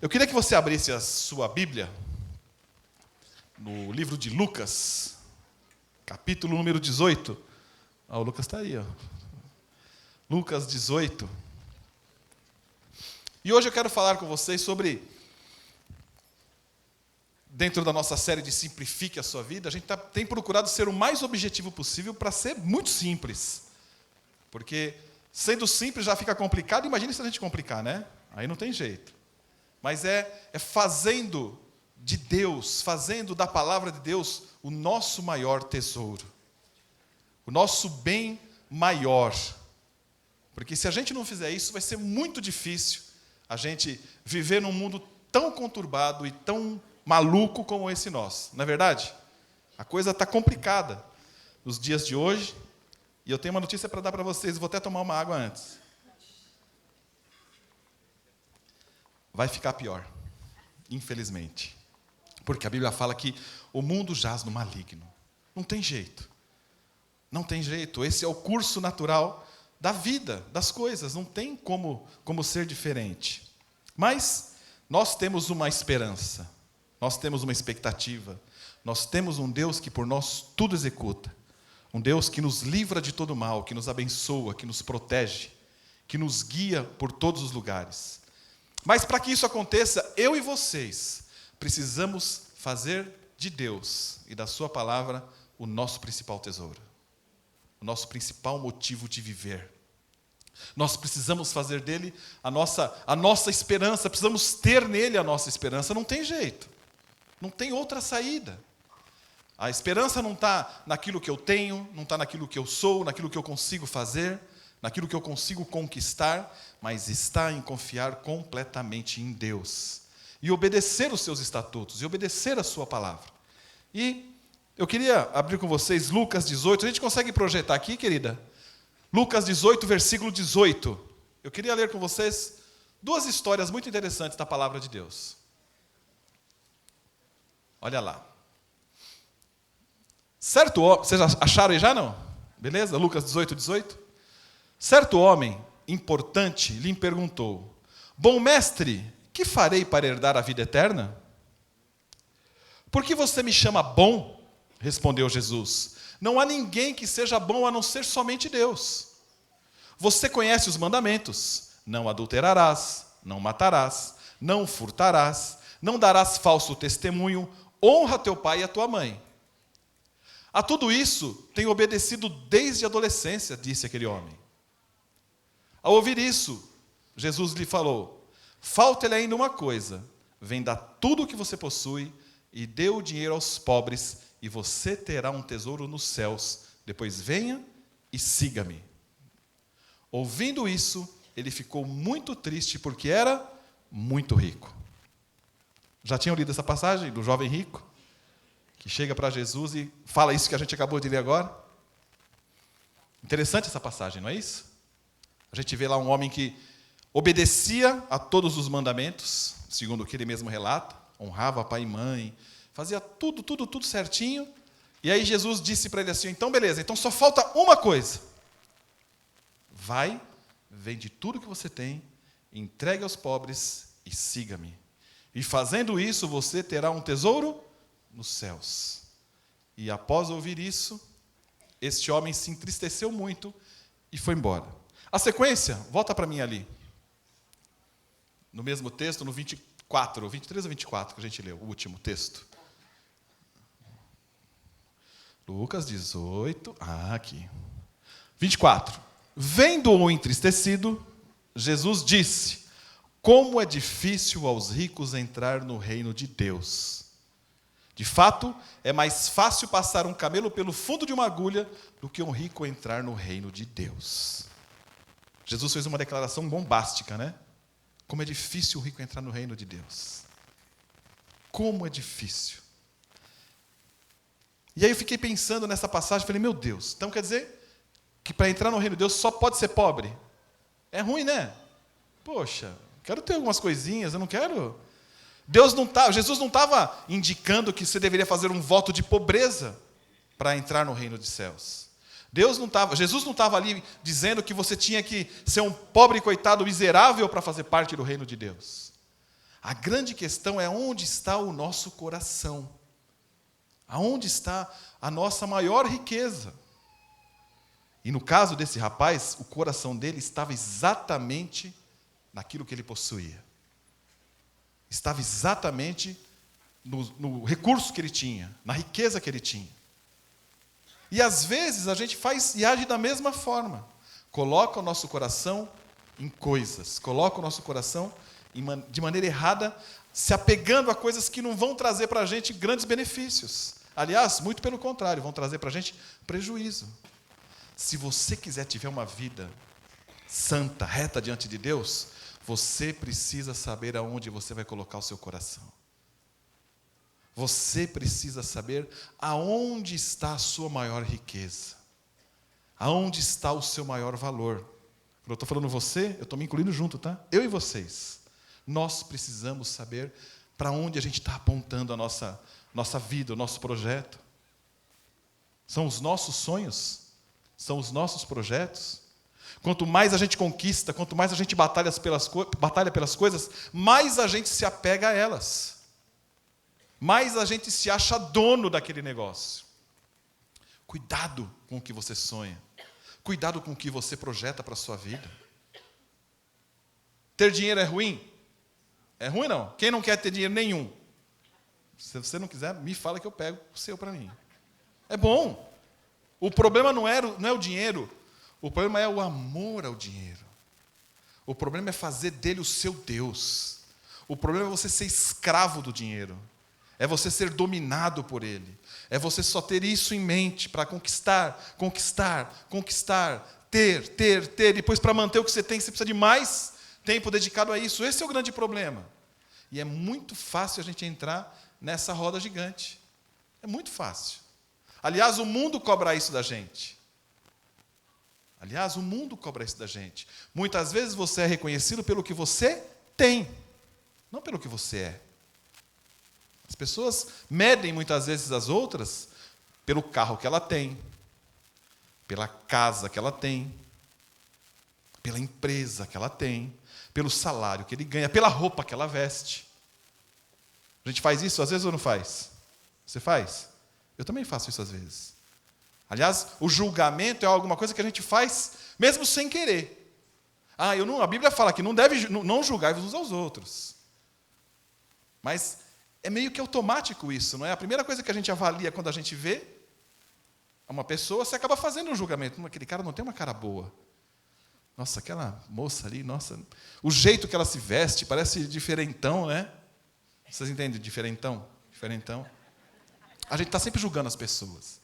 Eu queria que você abrisse a sua Bíblia no livro de Lucas, capítulo número 18. O Lucas está aí, ó. Lucas 18. E hoje eu quero falar com vocês sobre, dentro da nossa série de Simplifique a Sua Vida, a gente tem procurado ser o mais objetivo possível para ser muito simples. Porque sendo simples já fica complicado, imagine se a gente complicar, né? Aí não tem jeito. Mas é fazendo de Deus, fazendo da palavra de Deus o nosso maior tesouro. O nosso bem maior. Porque se a gente não fizer isso, vai ser muito difícil a gente viver num mundo tão conturbado e tão maluco como esse nosso. Não é verdade? A coisa está complicada nos dias de hoje. E eu tenho uma notícia para dar para vocês. Vou até tomar uma água antes. Vai ficar pior, infelizmente. Porque a Bíblia fala que o mundo jaz no maligno. Não tem jeito. Não tem jeito. Esse é o curso natural da vida, das coisas. Não tem como ser diferente. Mas nós temos uma esperança. Nós temos uma expectativa. Nós temos um Deus que por nós tudo executa. Um Deus que nos livra de todo mal, que nos abençoa, que nos protege, que nos guia por todos os lugares. Mas para que isso aconteça, eu e vocês precisamos fazer de Deus e da sua palavra o nosso principal tesouro. O nosso principal motivo de viver. Nós precisamos fazer dele a nossa esperança, precisamos ter nele a nossa esperança. Não tem jeito, não tem outra saída. A esperança não está naquilo que eu tenho, não está naquilo que eu sou, naquilo que eu consigo fazer, naquilo que eu consigo conquistar, mas está em confiar completamente em Deus. E obedecer os seus estatutos, e obedecer a sua palavra. E eu queria abrir com vocês Lucas 18. A gente consegue projetar aqui, querida? Lucas 18, versículo 18. Eu queria ler com vocês duas histórias muito interessantes da palavra de Deus. Olha lá. Certo homem, vocês acharam aí já não? Beleza? Lucas 18, 18. Certo homem importante lhe perguntou: Bom mestre, que farei para herdar a vida eterna? Por que você me chama bom? Respondeu Jesus. Não há ninguém que seja bom a não ser somente Deus. Você conhece os mandamentos: não adulterarás, não matarás, não furtarás, não darás falso testemunho, honra teu pai e a tua mãe. A tudo isso tenho obedecido desde a adolescência, disse aquele homem. Ao ouvir isso, Jesus lhe falou: falta-lhe ainda uma coisa, venda tudo o que você possui e dê o dinheiro aos pobres, e você terá um tesouro nos céus. Depois venha e siga-me. Ouvindo isso, ele ficou muito triste, porque era muito rico. Já tinham lido essa passagem do jovem rico? Que chega para Jesus e fala isso que a gente acabou de ler agora? Interessante essa passagem, não é isso? A gente vê lá um homem que obedecia a todos os mandamentos, segundo o que ele mesmo relata, honrava pai e mãe, fazia tudo certinho. E aí Jesus disse para ele assim: então beleza, então só falta uma coisa. Vai, vende tudo que você tem, entregue aos pobres e siga-me. E fazendo isso, você terá um tesouro nos céus. E após ouvir isso, este homem se entristeceu muito e foi embora. A sequência, volta para mim ali. No mesmo texto, no 24, 23 ou 24 que a gente leu, o último texto. Lucas 18, aqui. 24. Vendo-o entristecido, Jesus disse: como é difícil aos ricos entrar no reino de Deus. De fato, é mais fácil passar um camelo pelo fundo de uma agulha do que um rico entrar no reino de Deus. Jesus fez uma declaração bombástica, né? Como é difícil o rico entrar no reino de Deus. Como é difícil. E aí eu fiquei pensando nessa passagem, falei: meu Deus, então quer dizer que para entrar no reino de Deus só pode ser pobre? É ruim, né? Poxa, quero ter algumas coisinhas, eu não quero... Jesus não estava indicando que você deveria fazer um voto de pobreza para entrar no reino dos céus. Jesus não estava ali dizendo que você tinha que ser um pobre coitado miserável para fazer parte do reino de Deus. A grande questão é onde está o nosso coração. Aonde está a nossa maior riqueza? E no caso desse rapaz, o coração dele estava exatamente naquilo que ele possuía. Estava exatamente no recurso que ele tinha, na riqueza que ele tinha. E às vezes a gente faz e age da mesma forma. Coloca o nosso coração em coisas, coloca o nosso coração de maneira errada, se apegando a coisas que não vão trazer para a gente grandes benefícios. Aliás, muito pelo contrário, vão trazer para a gente prejuízo. Se você quiser tiver uma vida santa, reta diante de Deus, você precisa saber aonde você vai colocar o seu coração. Você precisa saber aonde está a sua maior riqueza. Aonde está o seu maior valor. Quando eu estou falando você, eu estou me incluindo junto, tá? Eu e vocês. Nós precisamos saber para onde a gente está apontando a nossa vida, o nosso projeto. São os nossos sonhos? São os nossos projetos? Quanto mais a gente conquista, quanto mais a gente batalha pelas coisas, mais a gente se apega a elas. Mais a gente se acha dono daquele negócio. Cuidado com o que você sonha. Cuidado com o que você projeta para a sua vida. Ter dinheiro é ruim? É ruim não? Quem não quer ter dinheiro nenhum? Se você não quiser, me fala que eu pego o seu para mim. É bom. O problema não é o dinheiro. O problema é o amor ao dinheiro. O problema é fazer dele o seu Deus. O problema é você ser escravo do dinheiro. É você ser dominado por ele. É você só ter isso em mente para conquistar, ter. Depois, para manter o que você tem, você precisa de mais tempo dedicado a isso. Esse é o grande problema. E é muito fácil a gente entrar nessa roda gigante. É muito fácil. Aliás, o mundo cobra isso da gente. Muitas vezes você é reconhecido pelo que você tem, não pelo que você é. As pessoas medem muitas vezes as outras pelo carro que ela tem, pela casa que ela tem, pela empresa que ela tem, pelo salário que ele ganha, pela roupa que ela veste. A gente faz isso às vezes ou não faz? Você faz? Eu também faço isso às vezes. Aliás, o julgamento é alguma coisa que a gente faz mesmo sem querer. A Bíblia fala que não julgai uns aos outros. Mas é meio que automático isso, não é? A primeira coisa que a gente avalia quando a gente vê uma pessoa, você acaba fazendo um julgamento. Aquele cara não tem uma cara boa. Nossa, aquela moça ali, nossa, o jeito que ela se veste parece diferentão, né? Vocês entendem diferentão? Diferentão. A gente está sempre julgando as pessoas.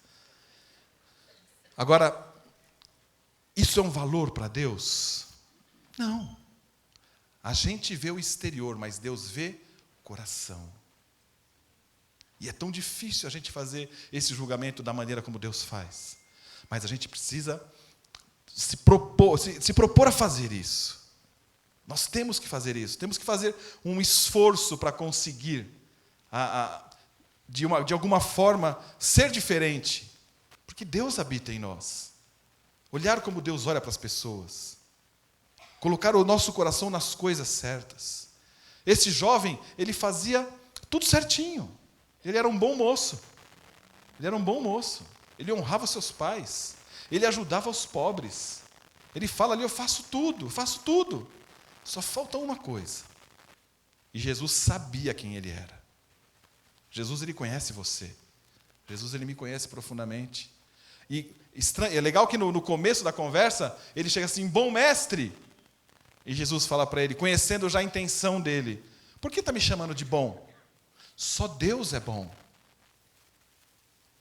Agora, isso é um valor para Deus? Não. A gente vê o exterior, mas Deus vê o coração. E é tão difícil a gente fazer esse julgamento da maneira como Deus faz. Mas a gente precisa se propor a fazer isso. Nós temos que fazer isso. Temos que fazer um esforço para conseguir, de alguma forma, ser diferente. Porque Deus habita em nós. Olhar como Deus olha para as pessoas. Colocar o nosso coração nas coisas certas. Esse jovem, ele fazia tudo certinho. Ele era um bom moço. Ele honrava seus pais. Ele ajudava os pobres. Ele fala ali, eu faço tudo. Só falta uma coisa. E Jesus sabia quem ele era. Jesus, ele conhece você. Jesus, ele me conhece profundamente. E é legal que no começo da conversa, ele chega assim, bom mestre. E Jesus fala para ele, conhecendo já a intenção dele, por que está me chamando de bom? Só Deus é bom.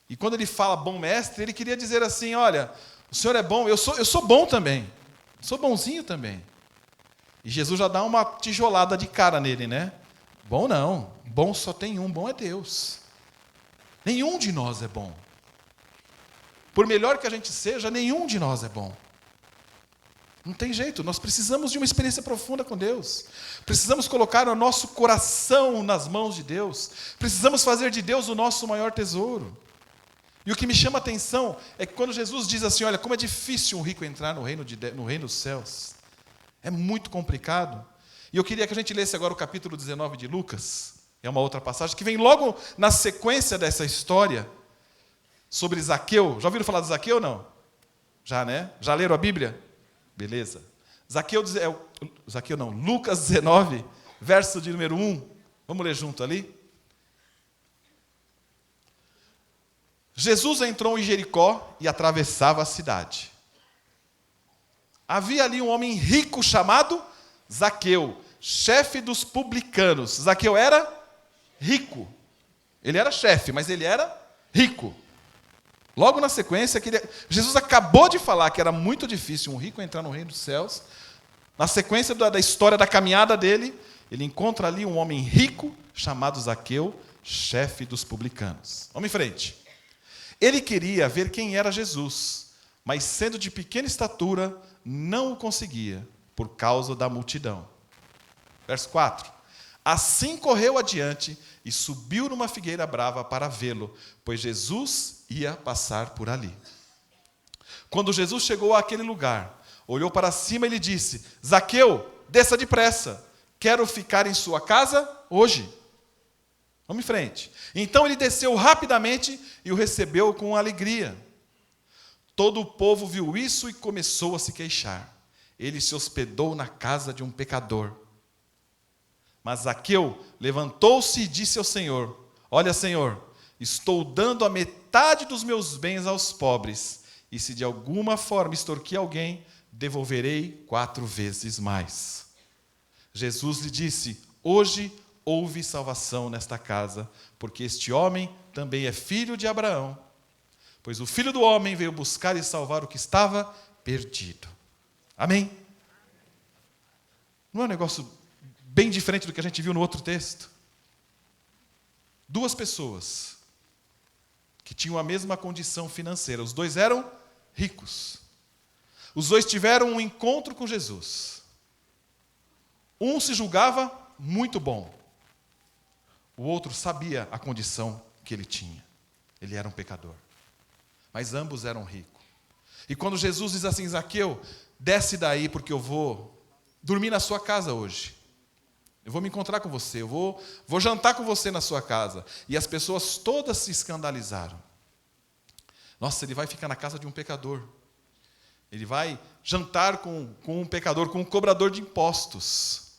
E quando ele fala bom mestre, ele queria dizer assim, olha, o Senhor é bom, eu sou bom também. Sou bonzinho também. E Jesus já dá uma tijolada de cara nele, né? Bom não, bom só tem um, bom é Deus. Nenhum de nós é bom. Por melhor que a gente seja, nenhum de nós é bom. Não tem jeito, nós precisamos de uma experiência profunda com Deus. Precisamos colocar o nosso coração nas mãos de Deus. Precisamos fazer de Deus o nosso maior tesouro. E o que me chama a atenção é que quando Jesus diz assim, olha, como é difícil um rico entrar no reino dos céus. É muito complicado. E eu queria que a gente lesse agora o capítulo 19 de Lucas. É uma outra passagem que vem logo na sequência dessa história sobre Zaqueu. Já ouviram falar de Zaqueu ou não? Já, né? Já leram a Bíblia? Beleza. Zaqueu não, Lucas 19, verso de número 1. Vamos ler junto ali? Jesus entrou em Jericó e atravessava a cidade. Havia ali um homem rico chamado Zaqueu, chefe dos publicanos. Zaqueu era rico. Ele era chefe, mas ele era rico. Logo na sequência, Jesus acabou de falar que era muito difícil um rico entrar no reino dos céus. Na sequência da história da caminhada dele, ele encontra ali um homem rico chamado Zaqueu, chefe dos publicanos. Vamos em frente. Ele queria ver quem era Jesus, mas sendo de pequena estatura, não o conseguia, por causa da multidão. Verso 4. Assim correu adiante e subiu numa figueira brava para vê-lo, pois Jesus ia passar por ali. Quando Jesus chegou àquele lugar, olhou para cima e lhe disse: Zaqueu, desça depressa, quero ficar em sua casa hoje. Vamos em frente. Então ele desceu rapidamente e o recebeu com alegria. Todo o povo viu isso e começou a se queixar. Ele se hospedou na casa de um pecador. Mas Zaqueu levantou-se e disse ao Senhor: Olha, Senhor, estou dando a metade dos meus bens aos pobres, e se de alguma forma extorquir alguém, devolverei 4 vezes mais. Jesus lhe disse: Hoje houve salvação nesta casa, porque este homem também é filho de Abraão. Pois o Filho do Homem veio buscar e salvar o que estava perdido. Amém? Não é um negócio bem diferente do que a gente viu no outro texto? 2 pessoas que tinham a mesma condição financeira. Os 2 eram ricos. Os 2 tiveram um encontro com Jesus. Um se julgava muito bom. O outro sabia a condição que ele tinha. Ele era um pecador. Mas ambos eram ricos. E quando Jesus diz assim: Zaqueu, desce daí porque eu vou dormir na sua casa hoje. Eu vou me encontrar com você, eu vou jantar com você na sua casa. E as pessoas todas se escandalizaram. Nossa, ele vai ficar na casa de um pecador. Ele vai jantar com um pecador, com um cobrador de impostos.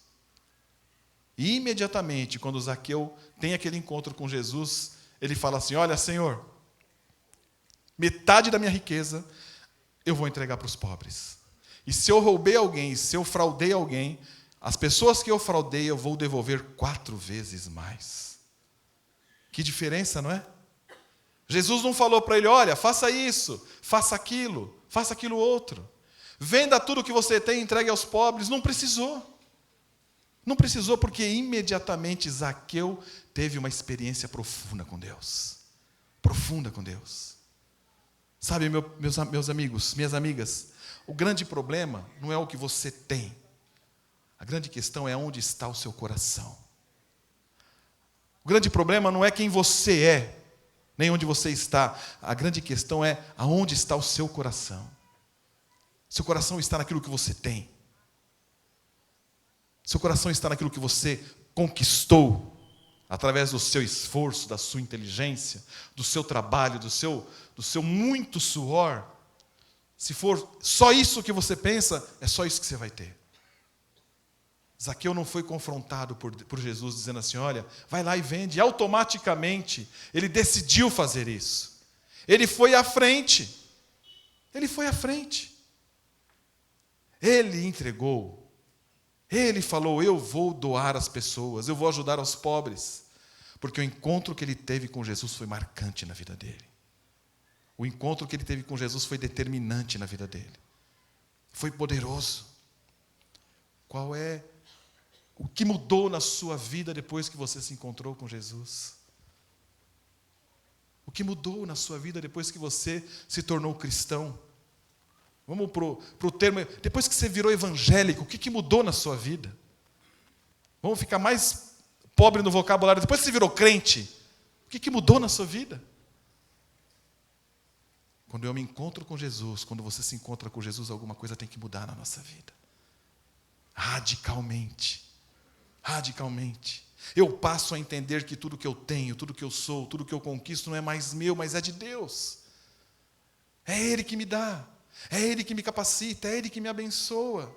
E imediatamente, quando Zaqueu tem aquele encontro com Jesus, ele fala assim: Olha, Senhor, metade da minha riqueza eu vou entregar para os pobres. E se eu roubei alguém, se eu fraudei alguém, as pessoas que eu fraudei eu vou devolver 4 vezes mais. Que diferença, não é? Jesus não falou para ele: olha, faça isso, faça aquilo outro. Venda tudo que você tem e entregue aos pobres. Não precisou. Não precisou, porque imediatamente Zaqueu teve uma experiência profunda com Deus. Profunda com Deus. Sabe, meus amigos, minhas amigas, o grande problema não é o que você tem. A grande questão é onde está o seu coração. O grande problema não é quem você é, nem onde você está. A grande questão é aonde está o seu coração. Seu coração está naquilo que você tem. Seu coração está naquilo que você conquistou através do seu esforço, da sua inteligência, do seu trabalho, do seu muito suor. Se for só isso que você pensa, é só isso que você vai ter. Zaqueu não foi confrontado por Jesus dizendo assim: olha, vai lá e vende. E automaticamente ele decidiu fazer isso. Ele foi à frente. Ele foi à frente. Ele entregou. Ele falou: eu vou doar às pessoas, eu vou ajudar aos pobres. Porque o encontro que ele teve com Jesus foi marcante na vida dele. O encontro que ele teve com Jesus foi determinante na vida dele. Foi poderoso. Qual é o que mudou na sua vida depois que você se encontrou com Jesus? O que mudou na sua vida depois que você se tornou cristão? Vamos para o termo, depois que você virou evangélico, o que mudou na sua vida? Vamos ficar mais pobre no vocabulário. Depois que você virou crente, o que mudou na sua vida? Quando eu me encontro com Jesus, quando você se encontra com Jesus, alguma coisa tem que mudar na nossa vida. Radicalmente. radicalmente. Eu passo a entender que tudo que eu tenho, tudo que eu sou, tudo que eu conquisto não é mais meu, mas é de Deus. É Ele que me dá, é Ele que me capacita, é Ele que me abençoa.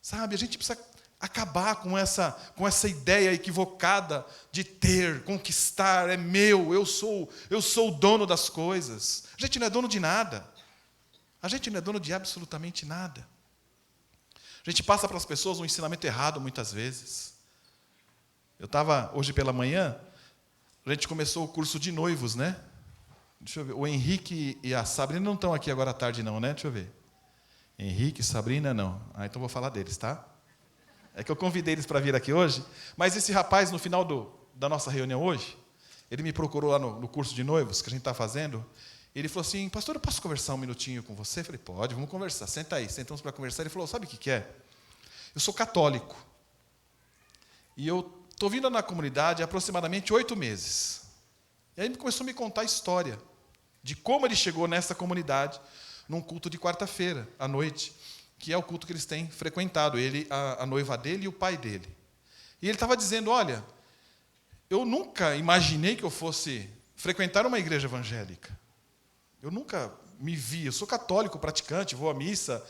Sabe, a gente precisa acabar com essa ideia equivocada de ter, conquistar, é meu, eu sou o dono das coisas. A gente não é dono de nada. A gente não é dono de absolutamente nada. A gente passa para as pessoas um ensinamento errado muitas vezes. Eu estava, hoje pela manhã, a gente começou o curso de noivos, né? Deixa eu ver, o Henrique e a Sabrina não estão aqui agora à tarde não, né? Deixa eu ver. Henrique e Sabrina, não. Então vou falar deles, tá? É que eu convidei eles para vir aqui hoje, mas esse rapaz, no final da nossa reunião hoje, ele me procurou lá no curso de noivos que a gente está fazendo, ele falou assim, pastor, eu posso conversar um minutinho com você? Eu falei, pode, vamos conversar, senta aí. Sentamos para conversar, ele falou, sabe o que é? Eu sou católico, e eu estou vindo na comunidade há aproximadamente 8 meses. E aí ele começou a me contar a história de como ele chegou nessa comunidade, num culto de quarta-feira, à noite, que é o culto que eles têm frequentado, ele, a noiva dele e o pai dele. E ele estava dizendo, olha, eu nunca imaginei que eu fosse frequentar uma igreja evangélica. Eu nunca me vi, eu sou católico, praticante, vou à missa,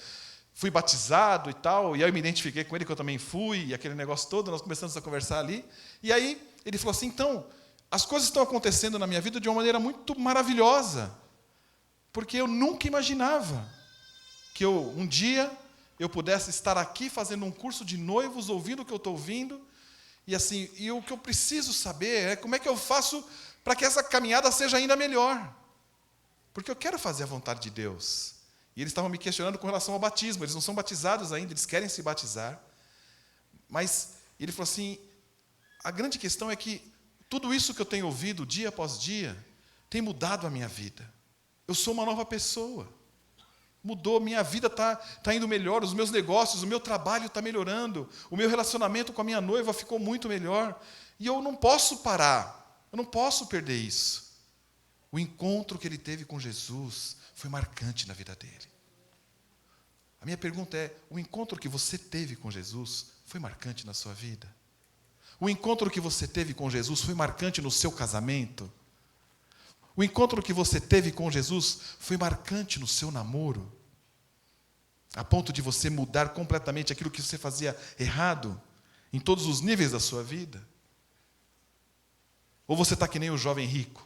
fui batizado e tal, e aí eu me identifiquei com ele, que eu também fui, e aquele negócio todo, nós começamos a conversar ali. E aí ele falou assim, então, as coisas estão acontecendo na minha vida de uma maneira muito maravilhosa, porque eu nunca imaginava que um dia eu pudesse estar aqui fazendo um curso de noivos, ouvindo o que eu estou ouvindo, e o que eu preciso saber é como é que eu faço para que essa caminhada seja ainda melhor. Porque eu quero fazer a vontade de Deus. E eles estavam me questionando com relação ao batismo, eles não são batizados ainda, eles querem se batizar. Mas ele falou assim, a grande questão é que tudo isso que eu tenho ouvido dia após dia tem mudado a minha vida. Eu sou uma nova pessoa. Mudou, minha vida está indo melhor, os meus negócios, o meu trabalho está melhorando, o meu relacionamento com a minha noiva ficou muito melhor. E eu não posso parar, eu não posso perder isso. O encontro que ele teve com Jesus foi marcante na vida dele. A minha pergunta é, o encontro que você teve com Jesus foi marcante na sua vida? O encontro que você teve com Jesus foi marcante no seu casamento? O encontro que você teve com Jesus foi marcante no seu namoro? A ponto de você mudar completamente aquilo que você fazia errado em todos os níveis da sua vida? Ou você está que nem o jovem rico?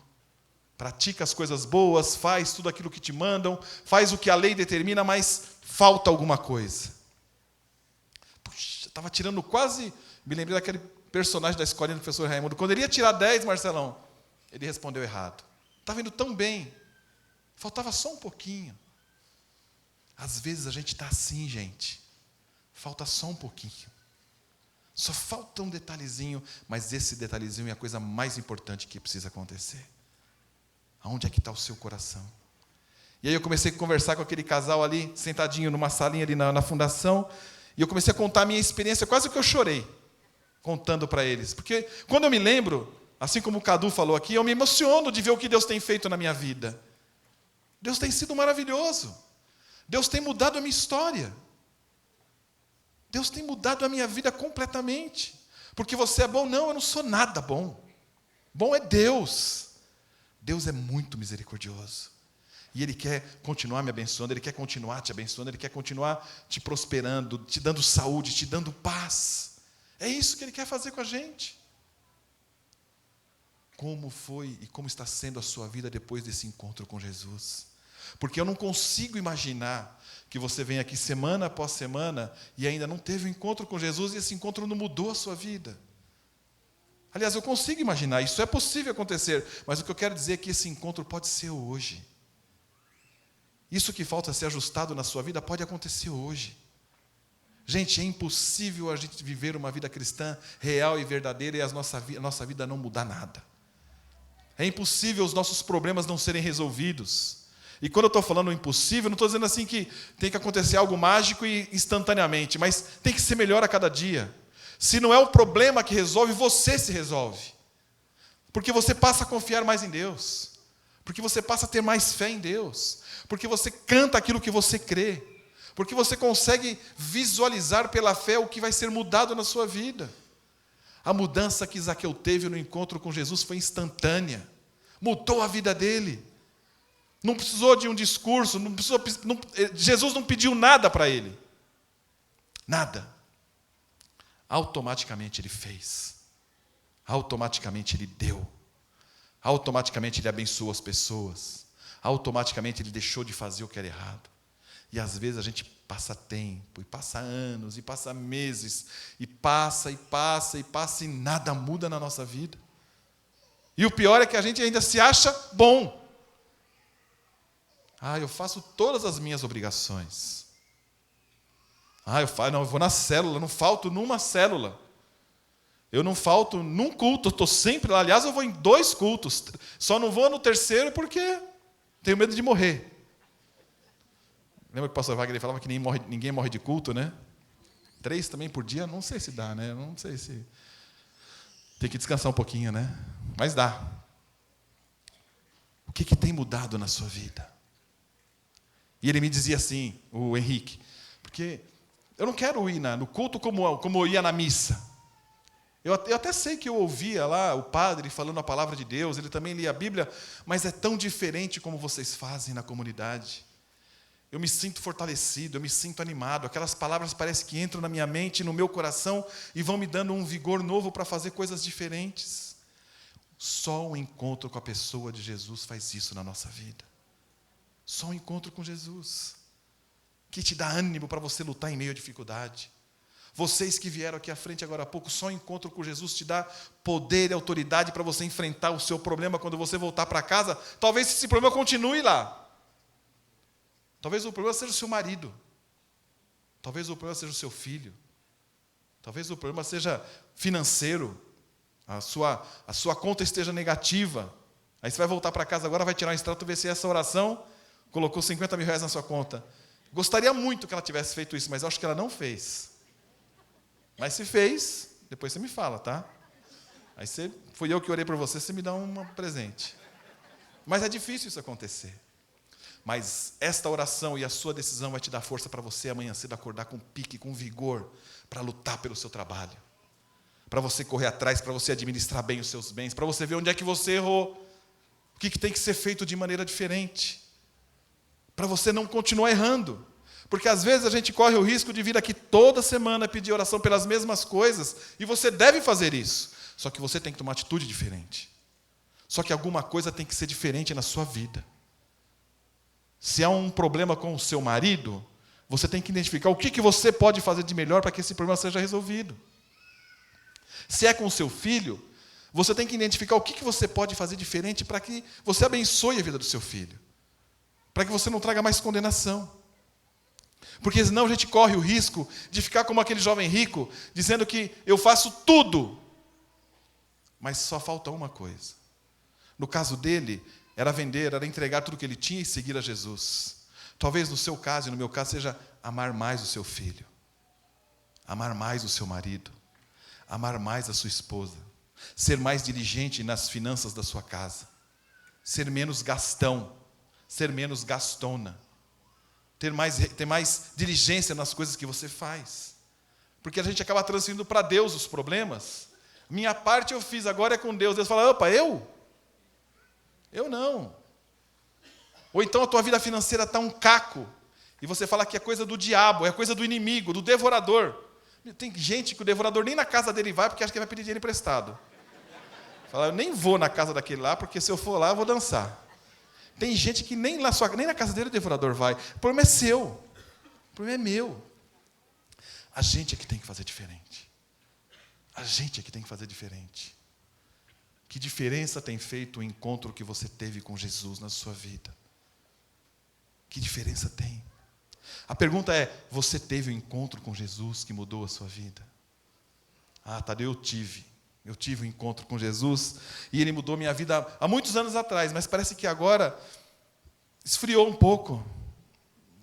Pratica as coisas boas, faz tudo aquilo que te mandam, faz o que a lei determina, mas falta alguma coisa. Puxa, estava tirando quase... Me lembrei daquele personagem da escolinha do professor Raimundo. Quando ele ia tirar 10, Marcelão, ele respondeu errado. Estava indo tão bem, faltava só um pouquinho. Às vezes a gente está assim, gente. Falta só um pouquinho. Só falta um detalhezinho, mas esse detalhezinho é a coisa mais importante que precisa acontecer. Aonde é que está o seu coração? E aí eu comecei a conversar com aquele casal ali, sentadinho numa salinha ali na fundação, e eu comecei a contar a minha experiência, quase que eu chorei, contando para eles. Porque quando eu me lembro, assim como o Cadu falou aqui, eu me emociono de ver o que Deus tem feito na minha vida. Deus tem sido maravilhoso. Deus tem mudado a minha história. Deus tem mudado a minha vida completamente. Porque você é bom? Não, eu não sou nada bom. Bom é Deus. Deus é muito misericordioso. E Ele quer continuar me abençoando, Ele quer continuar te abençoando, Ele quer continuar te prosperando, te dando saúde, te dando paz. É isso que Ele quer fazer com a gente. Como foi e como está sendo a sua vida depois desse encontro com Jesus? Porque eu não consigo imaginar que você vem aqui semana após semana e ainda não teve um encontro com Jesus e esse encontro não mudou a sua vida. Aliás, eu consigo imaginar, isso é possível acontecer, mas o que eu quero dizer é que esse encontro pode ser hoje. Isso que falta ser ajustado na sua vida pode acontecer hoje. Gente, é impossível a gente viver uma vida cristã real e verdadeira e a nossa vida não mudar nada. É impossível os nossos problemas não serem resolvidos. E quando eu estou falando impossível, não estou dizendo assim que tem que acontecer algo mágico e instantaneamente, mas tem que ser melhor a cada dia. Se não é o problema que resolve, você se resolve. Porque você passa a confiar mais em Deus. Porque você passa a ter mais fé em Deus. Porque você canta aquilo que você crê. Porque você consegue visualizar pela fé o que vai ser mudado na sua vida. A mudança que Zaqueu teve no encontro com Jesus foi instantânea. Mudou a vida dele. Não precisou de um discurso, Jesus não pediu nada para ele. Nada. Automaticamente ele fez. Automaticamente ele deu. Automaticamente ele abençoou as pessoas. Automaticamente ele deixou de fazer o que era errado. E às vezes a gente passa tempo, e passa anos, e passa meses, e passa, e nada muda na nossa vida. E o pior é que a gente ainda se acha bom. Eu faço todas as minhas obrigações. Eu vou na célula, não falto numa célula. Eu não falto num culto, eu estou sempre lá. Aliás, eu vou em 2 cultos. Só não vou no terceiro porque tenho medo de morrer. Lembra que o pastor Wagner falava que ninguém morre de culto, né? 3 também por dia, não sei se dá, né? Não sei se... Tem que descansar um pouquinho, né? Mas dá. O que tem mudado na sua vida? E ele me dizia assim, o Henrique, porque eu não quero ir no culto como eu ia na missa. Eu até sei que eu ouvia lá o padre falando a palavra de Deus, ele também lia a Bíblia, mas é tão diferente como vocês fazem na comunidade. Eu me sinto fortalecido, eu me sinto animado. Aquelas palavras parecem que entram na minha mente, no meu coração, e vão me dando um vigor novo para fazer coisas diferentes. Só o encontro com a pessoa de Jesus faz isso na nossa vida. Só o encontro com Jesus, que te dá ânimo para você lutar em meio à dificuldade. Vocês que vieram aqui à frente agora há pouco, só o encontro com Jesus te dá poder e autoridade para você enfrentar o seu problema quando você voltar para casa. Talvez esse problema continue lá. Talvez o problema seja o seu marido. Talvez o problema seja o seu filho. Talvez o problema seja financeiro. A sua conta esteja negativa. Aí você vai voltar para casa agora, vai tirar um extrato, ver se essa oração colocou 50 mil reais na sua conta. Gostaria muito que ela tivesse feito isso, mas eu acho que ela não fez. Mas se fez, depois você me fala, tá? Aí fui eu que orei por você, você me dá um presente. Mas é difícil isso acontecer. Mas esta oração e a sua decisão vai te dar força para você amanhã cedo acordar com pique, com vigor, para lutar pelo seu trabalho. Para você correr atrás, para você administrar bem os seus bens, para você ver onde é que você errou. O que tem que ser feito de maneira diferente. Para você não continuar errando. Porque às vezes a gente corre o risco de vir aqui toda semana pedir oração pelas mesmas coisas, e você deve fazer isso. Só que você tem que tomar uma atitude diferente. Só que alguma coisa tem que ser diferente na sua vida. Se há um problema com o seu marido, você tem que identificar o que você pode fazer de melhor para que esse problema seja resolvido. Se é com o seu filho, você tem que identificar o que você pode fazer diferente para que você abençoe a vida do seu filho. Para que você não traga mais condenação. Porque senão a gente corre o risco de ficar como aquele jovem rico, dizendo que eu faço tudo, mas só falta uma coisa. No caso dele, era vender, era entregar tudo que ele tinha e seguir a Jesus. Talvez no seu caso e no meu caso seja amar mais o seu filho, amar mais o seu marido, amar mais a sua esposa, ser mais diligente nas finanças da sua casa, ser menos gastão, ser menos gastona, ter mais diligência nas coisas que você faz. Porque a gente acaba transferindo para Deus os problemas. Minha parte eu fiz, agora é com Deus. Deus fala, opa, eu não. Ou então a tua vida financeira está um caco, e você fala que é coisa do diabo, é coisa do inimigo, do devorador. Tem gente que o devorador nem na casa dele vai, porque acha que vai pedir dinheiro emprestado. Fala, eu nem vou na casa daquele lá, porque se eu for lá, eu vou dançar. Tem gente que nem na casa dele o devorador vai. O problema é seu. O problema é meu. A gente é que tem que fazer diferente. A gente é que tem que fazer diferente. Que diferença tem feito o encontro que você teve com Jesus na sua vida? Que diferença tem? A pergunta é, você teve um encontro com Jesus que mudou a sua vida? Tadeu, eu tive um encontro com Jesus e ele mudou minha vida há muitos anos atrás, mas parece que agora esfriou um pouco.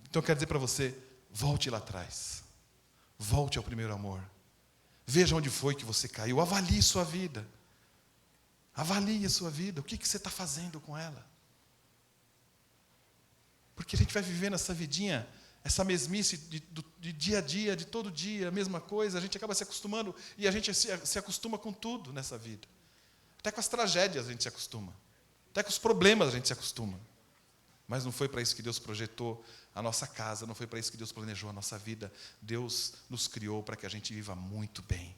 Então eu quero dizer para você, volte lá atrás. Volte ao primeiro amor. Veja onde foi que você caiu. Avalie sua vida. Avalie a sua vida. O que você está fazendo com ela? Porque a gente vai vivendo essa vidinha, essa mesmice de dia a dia, de todo dia, a mesma coisa, a gente acaba se acostumando, e a gente se acostuma com tudo nessa vida. Até com as tragédias a gente se acostuma. Até com os problemas a gente se acostuma. Mas não foi para isso que Deus projetou a nossa casa, não foi para isso que Deus planejou a nossa vida. Deus nos criou para que a gente viva muito bem,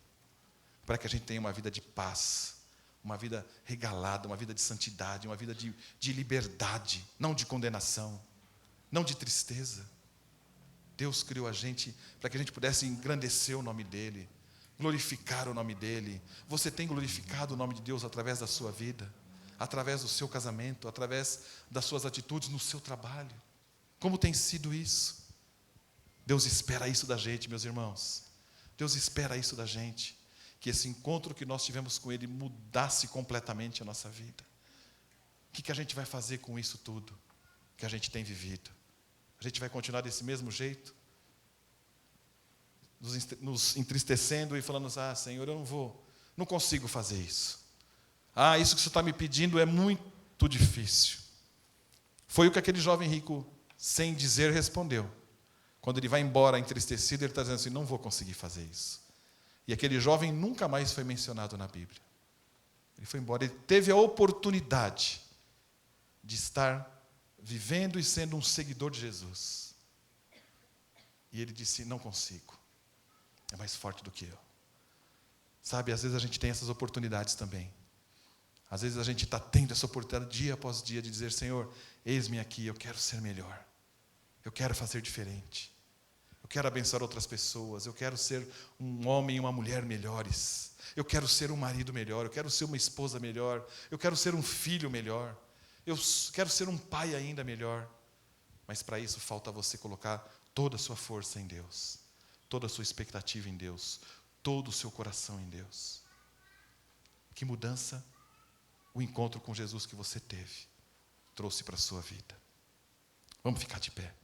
para que a gente tenha uma vida de paz, uma vida regalada, uma vida de santidade, uma vida de liberdade, não de condenação, não de tristeza. Deus criou a gente para que a gente pudesse engrandecer o nome dEle, glorificar o nome dEle. Você tem glorificado o nome de Deus através da sua vida, através do seu casamento, através das suas atitudes no seu trabalho. Como tem sido isso? Deus espera isso da gente, meus irmãos. Deus espera isso da gente. Que esse encontro que nós tivemos com Ele mudasse completamente a nossa vida. O que a gente vai fazer com isso tudo que a gente tem vivido? A gente vai continuar desse mesmo jeito? Nos entristecendo e falando, Senhor, eu não consigo fazer isso. Isso que o Senhor está me pedindo é muito difícil. Foi o que aquele jovem rico, sem dizer, respondeu. Quando ele vai embora entristecido, ele está dizendo assim, não vou conseguir fazer isso. E aquele jovem nunca mais foi mencionado na Bíblia. Ele foi embora, ele teve a oportunidade de estar vivendo e sendo um seguidor de Jesus. E ele disse, não consigo. É mais forte do que eu. Sabe, às vezes a gente tem essas oportunidades também. Às vezes a gente está tendo essa oportunidade dia após dia de dizer, Senhor, eis-me aqui, eu quero ser melhor. Eu quero fazer diferente. Eu quero abençoar outras pessoas. Eu quero ser um homem e uma mulher melhores. Eu quero ser um marido melhor. Eu quero ser uma esposa melhor. Eu quero ser um filho melhor. Eu quero ser um pai ainda melhor. Mas para isso falta você colocar toda a sua força em Deus. Toda a sua expectativa em Deus. Todo o seu coração em Deus. Que mudança o encontro com Jesus que você teve trouxe para a sua vida. Vamos ficar de pé.